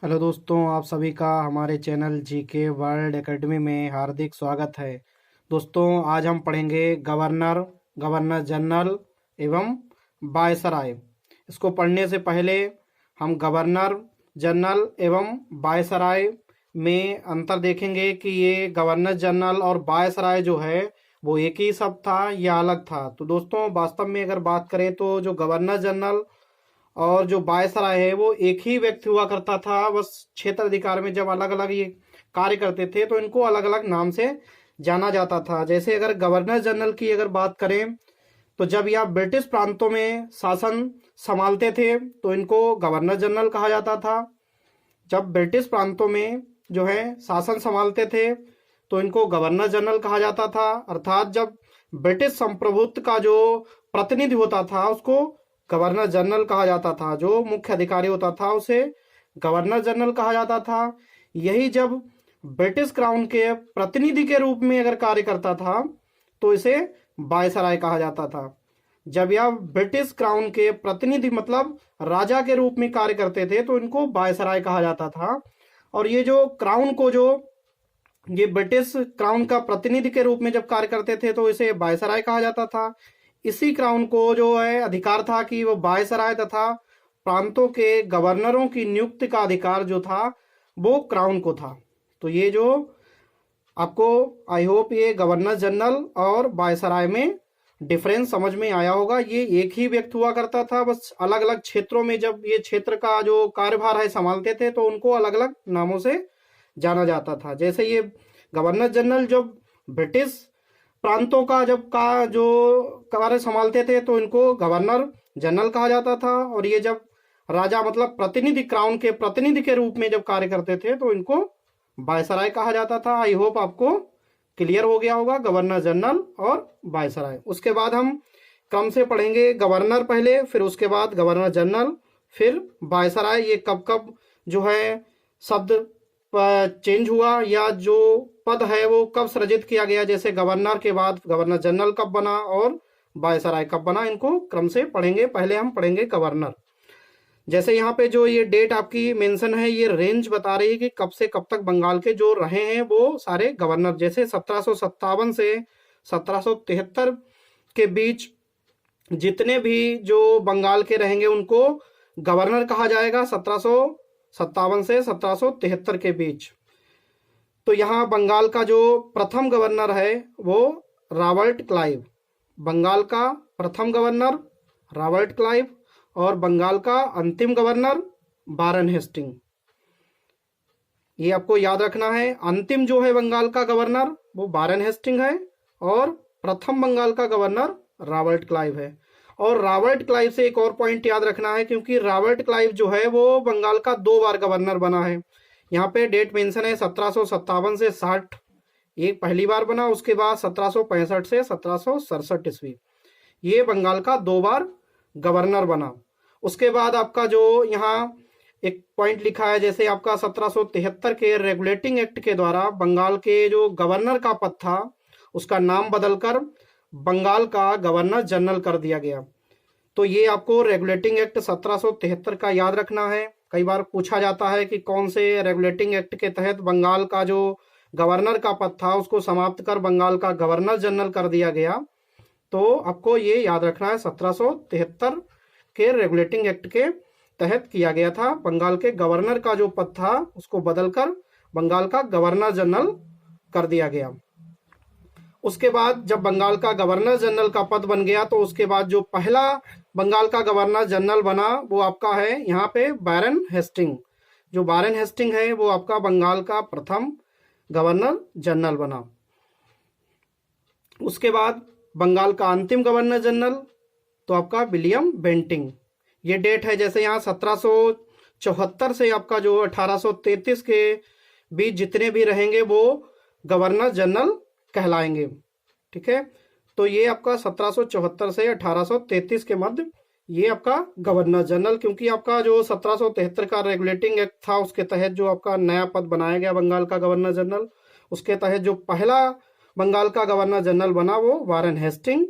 Hello दोस्तों, आप सभी का हमारे चैनल जीके वर्ल्ड एकेडमी में हार्दिक स्वागत है। दोस्तों, आज हम पढ़ेंगे गवर्नर, गवर्नर जनरल एवं वायसराय। इसको पढ़ने से पहले हम गवर्नर जनरल एवं वायसराय में अंतर देखेंगे कि ये गवर्नर जनरल और वायसराय जो है वो एक ही शब्द था या अलग था। तो दोस्तों, वास्तव में अगर बात करें तो जो गवर्नर जनरल और जो वायसराय है वो एक ही व्यक्ति हुआ करता था। बस क्षेत्र अधिकार में जब अलग अलग ये कार्य करते थे तो इनको अलग अलग नाम से जाना जाता था। जैसे अगर गवर्नर जनरल की अगर बात करें तो जब यह ब्रिटिश प्रांतों में शासन संभालते थे तो इनको गवर्नर जनरल कहा जाता था। जब ब्रिटिश प्रांतों में जो है शासन संभालते थे तो इनको गवर्नर जनरल कहा जाता था। अर्थात जब ब्रिटिश संप्रभुत्व का जो प्रतिनिधि होता था उसको गवर्नर जनरल कहा जाता था। जो मुख्य अधिकारी होता था उसे गवर्नर जनरल कहा जाता था। यही जब ब्रिटिश क्राउन के प्रतिनिधि के रूप में अगर कार्य करता था तो इसे वायसराय कहा जाता था। जब यह ब्रिटिश क्राउन के प्रतिनिधि मतलब राजा के रूप में कार्य करते थे तो इनको वायसराय कहा जाता था। और ये जो क्राउन को जो ये ब्रिटिश क्राउन का प्रतिनिधि के रूप में जब कार्य करते थे तो इसे वायसराय कहा जाता था। इसी क्राउन को जो है अधिकार था कि वो वायसराय तथा प्रांतों के गवर्नरों की नियुक्ति का अधिकार जो था वो क्राउन को था। तो ये जो आपको आई होप ये गवर्नर जनरल और वायसराय में डिफरेंस समझ में आया होगा। ये एक ही व्यक्ति हुआ करता था, बस अलग अलग क्षेत्रों में जब ये क्षेत्र का जो कार्यभार है संभालते थे तो उनको अलग अलग नामों से जाना जाता था। जैसे ये गवर्नर जनरल जब ब्रिटिश प्रांतों का जब का जो कार्य संभालते थे तो इनको गवर्नर जनरल कहा जाता था। और ये जब राजा मतलब प्रतिनिधि क्राउन के प्रतिनिधि के रूप में जब कार्य करते थे तो इनको वायसराय कहा जाता था। आई होप आपको क्लियर हो गया होगा गवर्नर जनरल और वायसराय। उसके बाद हम क्रम से पढ़ेंगे गवर्नर पहले, फिर उसके बाद गवर्नर जनरल, फिर वायसराय। ये कब कब जो है शब्द चेंज हुआ या जो पद है वो कब सृजित किया गया, जैसे गवर्नर के बाद गवर्नर जनरल कब बना और वायसराय कब बना, इनको क्रम से पढ़ेंगे। पहले हम पढ़ेंगे गवर्नर। जैसे यहाँ पे जो ये डेट आपकी मेंशन है ये रेंज बता रही है कि कब से कब तक बंगाल के जो रहे हैं वो सारे गवर्नर। जैसे 1757 से 1773 के बीच जितने भी जो बंगाल के रहेंगे उनको गवर्नर कहा जाएगा, 1757 से 1773 के बीच। तो यहाँ बंगाल का जो प्रथम गवर्नर है वो रॉबर्ट क्लाइव, बंगाल का प्रथम गवर्नर रॉबर्ट क्लाइव, और बंगाल का अंतिम गवर्नर वारेन हेस्टिंग। ये आपको याद रखना है। अंतिम जो है बंगाल का गवर्नर वो वारेन हेस्टिंग है और प्रथम बंगाल का गवर्नर रॉबर्ट क्लाइव है। और रॉबर्ट क्लाइव से एक और पॉइंट याद रखना है क्योंकि रॉबर्ट क्लाइव जो है वो बंगाल का 2 बार गवर्नर बना है। यहाँ पे डेट मेंशन है 1757 से 60 एक पहली बार बना, उसके बाद 1765 से 1767 ईस्वी ये बंगाल का 2 बार गवर्नर बना। उसके बाद आपका जो यहाँ एक पॉइंट लिखा है, जैसे आपका 1773 के रेगुलेटिंग एक्ट के द्वारा बंगाल के जो गवर्नर का पद था उसका नाम बदलकर बंगाल का गवर्नर जनरल कर दिया गया। तो ये आपको रेगुलेटिंग एक्ट 1773 का याद रखना है। कई बार पूछा जाता है कि कौन से रेगुलेटिंग एक्ट के तहत बंगाल का जो गवर्नर का पद था उसको समाप्त कर बंगाल का गवर्नर जनरल कर दिया गया। तो आपको ये याद रखना है 1773 के रेगुलेटिंग एक्ट के तहत किया गया था। बंगाल के गवर्नर का जो पद था उसको बदलकर बंगाल का गवर्नर जनरल कर दिया गया। उसके बाद जब बंगाल का गवर्नर जनरल का पद बन गया तो उसके बाद जो पहला बंगाल का गवर्नर जनरल बना वो आपका है यहाँ पे वारेन हेस्टिंग। जो वारेन हेस्टिंग है वो आपका बंगाल का प्रथम गवर्नर जनरल बना। उसके बाद बंगाल का अंतिम गवर्नर जनरल तो आपका विलियम बेंटिंग। ये डेट है जैसे यहाँ 1774 से आपका जो 1833 के बीच जितने भी रहेंगे वो गवर्नर जनरल कहलाएंगे। ठीक है, तो ये आपका 1774 से 1833 के मध्य ये आपका गवर्नर जनरल, क्योंकि आपका जो 1773 का रेगुलेटिंग एक्ट था उसके तहत जो आपका नया पद बनाया गया बंगाल का गवर्नर जनरल, उसके तहत जो पहला बंगाल का गवर्नर जनरल बना वो वारेन हेस्टिंग।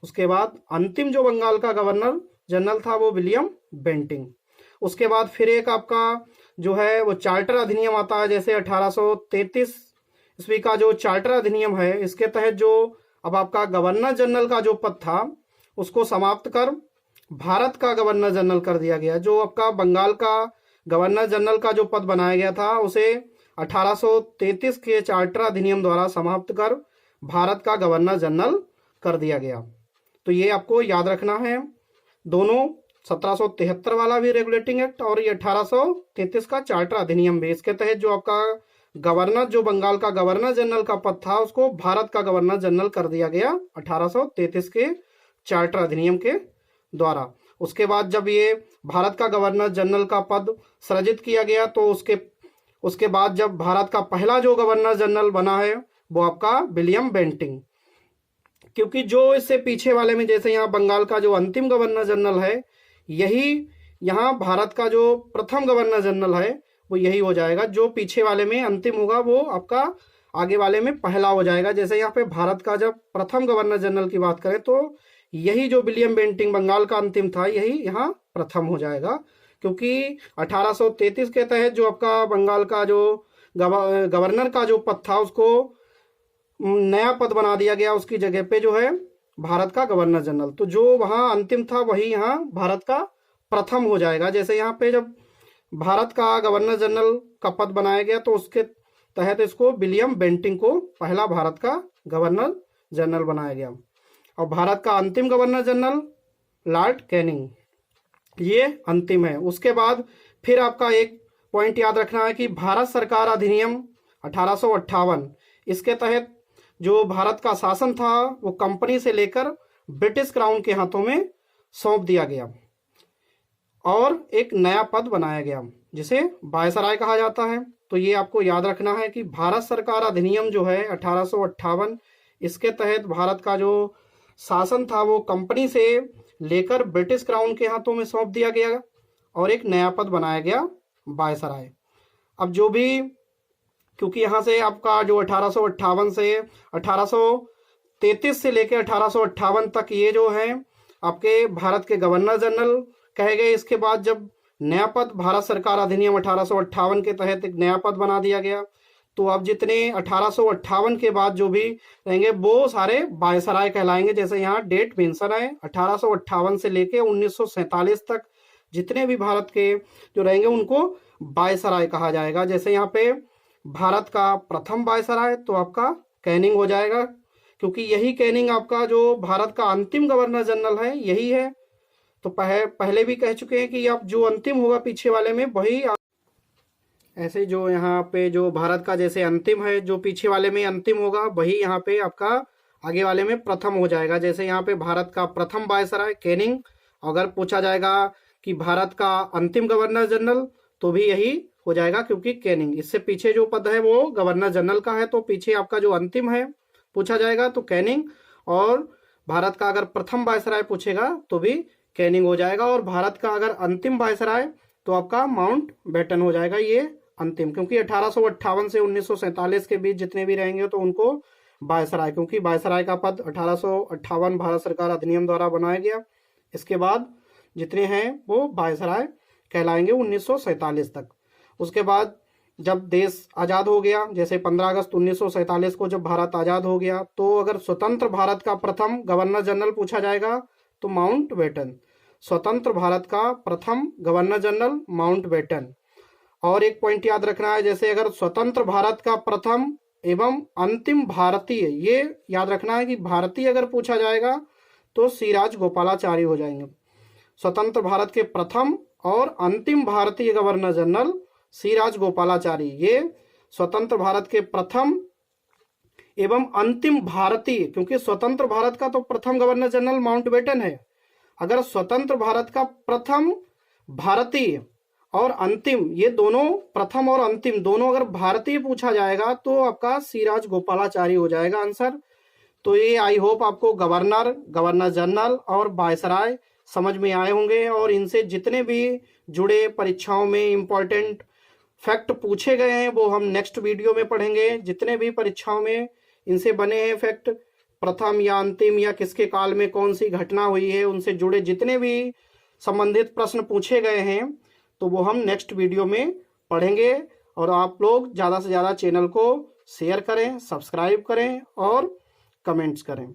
उसके बाद अंतिम जो बंगाल का गवर्नर जनरल था वो विलियम बेंटिंग। उसके बाद फिर एक आपका जो है वो चार्टर अधिनियम आता है, जैसे 1833 ईस्वी का जो चार्टर अधिनियम है, इसके तहत जो अब आपका गवर्नर जनरल का जो पद था उसको समाप्त कर भारत का गवर्नर जनरल कर दिया गया। जो आपका बंगाल का गवर्नर जनरल का जो पद बनाया गया था उसे 1833 के चार्टर अधिनियम द्वारा समाप्त कर भारत का गवर्नर जनरल कर दिया गया। तो ये आपको याद रखना है, दोनों 1773 वाला भी रेगुलेटिंग एक्ट और ये 1833 का चार्टर अधिनियम भी, इसके तहत जो आपका गवर्नर, जो बंगाल का गवर्नर जनरल का पद था उसको भारत का गवर्नर जनरल कर दिया गया 1833 के चार्टर अधिनियम के द्वारा। उसके बाद जब ये भारत का गवर्नर जनरल का पद सृजित किया गया तो उसके बाद जब भारत का पहला जो गवर्नर जनरल बना है वो आपका विलियम बेंटिंग। क्योंकि जो इससे पीछे वाले में, जैसे यहाँ बंगाल का जो अंतिम गवर्नर जनरल है, यही यहाँ भारत का जो प्रथम गवर्नर जनरल है वो यही हो जाएगा। जो पीछे वाले में अंतिम होगा वो आपका आगे वाले में पहला हो जाएगा। जैसे यहाँ पे भारत का जब प्रथम गवर्नर जनरल की बात करें तो यही जो विलियम बेंटिंग बंगाल का अंतिम था यही यहाँ प्रथम हो जाएगा, क्योंकि 1833 के तहत जो आपका बंगाल का जो गवर्नर का जो पद था उसको नया पद बना दिया गया, उसकी जगह पे जो है भारत का गवर्नर जनरल। तो जो वहाँ अंतिम था वही यहाँ भारत का प्रथम हो जाएगा। जैसे यहाँ पे जब भारत का गवर्नर जनरल का पद बनाया गया तो उसके तहत इसको विलियम बेंटिंग को पहला भारत का गवर्नर जनरल बनाया गया। और भारत का अंतिम गवर्नर जनरल लॉर्ड कैनिंग, ये अंतिम है। उसके बाद फिर आपका एक पॉइंट याद रखना है कि भारत सरकार अधिनियम 1858, इसके तहत जो भारत का शासन था वो कंपनी से लेकर ब्रिटिश क्राउन के हाथों में सौंप दिया गया और एक नया पद बनाया गया जिसे वायसराय कहा जाता है। तो ये आपको याद रखना है कि भारत सरकार अधिनियम जो है 1858, इसके तहत भारत का जो शासन था वो कंपनी से लेकर ब्रिटिश क्राउन के हाथों में सौंप दिया गया और एक नया पद बनाया गया वायसराय। अब जो भी, क्योंकि यहाँ से आपका जो 1858 से 1833 से लेकर 1858 तक ये जो है आपके भारत के गवर्नर जनरल कहे गए। इसके बाद जब नया पद भारत सरकार अधिनियम 1858 के तहत एक नया पद बना दिया गया, तो अब जितने 1858 के बाद जो भी रहेंगे वो सारे वायसराय कहलाएंगे। जैसे यहाँ डेट मेंशन है 1858 से लेके 1947 तक जितने भी भारत के जो रहेंगे उनको वायसराय कहा जाएगा। जैसे यहाँ पे भारत का प्रथम वायसराय तो आपका कैनिंग हो जाएगा, क्योंकि यही कैनिंग आपका जो भारत का अंतिम गवर्नर जनरल है यही है। तो पहले भी कह चुके हैं कि अब जो अंतिम होगा पीछे वाले में वही, ऐसे जो यहाँ पे जो भारत का जैसे अंतिम है जो पीछे वाले में अंतिम होगा वही यहाँ पे आपका आगे वाले में प्रथम हो जाएगा। जैसे यहाँ पे भारत का प्रथम वायसराय कैनिंग, अगर पूछा जाएगा कि भारत का अंतिम गवर्नर जनरल तो भी यही हो जाएगा, क्योंकि कैनिंग, इससे पीछे जो पद है वो गवर्नर जनरल का है, तो पीछे आपका जो अंतिम है पूछा जाएगा तो कैनिंग, और भारत का अगर प्रथम वायसराय पूछेगा तो भी कैनिंग हो जाएगा, और भारत का अगर अंतिम वायसराय तो आपका माउंट बेटन हो जाएगा ये अंतिम, क्योंकि 1858 से 1947 के बीच जितने भी रहेंगे तो उनको वायसराय, क्योंकि वायसराय का पद 1858 भारत सरकार अधिनियम द्वारा बनाया गया। इसके बाद जितने हैं वो वायसराय कहलाएंगे 1947 तक। उसके बाद जब देश आज़ाद हो गया, जैसे 15 अगस्त 1947 को जब भारत आज़ाद हो गया, तो अगर स्वतंत्र भारत का प्रथम गवर्नर जनरल पूछा जाएगा तो माउंट बेटन, स्वतंत्र भारत का प्रथम गवर्नर जनरल माउंट बेटन। और एक पॉइंट याद रखना है, जैसे अगर स्वतंत्र भारत का प्रथम एवं अंतिम भारतीय, ये याद रखना है कि भारतीय अगर पूछा जाएगा तो सी राजगोपालाचारी हो जाएंगे। स्वतंत्र भारत के प्रथम और अंतिम भारतीय गवर्नर जनरल सी राजगोपालाचारी, ये स्वतंत्र भारत के प्रथम एवं अंतिम भारतीय, क्योंकि स्वतंत्र भारत का तो प्रथम गवर्नर जनरल माउंट बेटन है, अगर स्वतंत्र भारत का प्रथम भारतीय और अंतिम, ये दोनों प्रथम और अंतिम दोनों अगर भारतीय पूछा जाएगा तो आपका सी राजगोपालाचारी हो जाएगा आंसर। तो ये आई होप आपको गवर्नर, गवर्नर जनरल और वायसराय समझ में आए होंगे, और इनसे जितने भी जुड़े परीक्षाओं में इंपॉर्टेंट फैक्ट पूछे गए हैं वो हम नेक्स्ट वीडियो में पढ़ेंगे। जितने भी परीक्षाओं में इनसे बने हैं फैक्ट, प्रथम या अंतिम या किसके काल में कौन सी घटना हुई है, उनसे जुड़े जितने भी संबंधित प्रश्न पूछे गए हैं तो वो हम नेक्स्ट वीडियो में पढ़ेंगे। और आप लोग ज़्यादा से ज़्यादा चैनल को शेयर करें, सब्सक्राइब करें और कमेंट्स करें।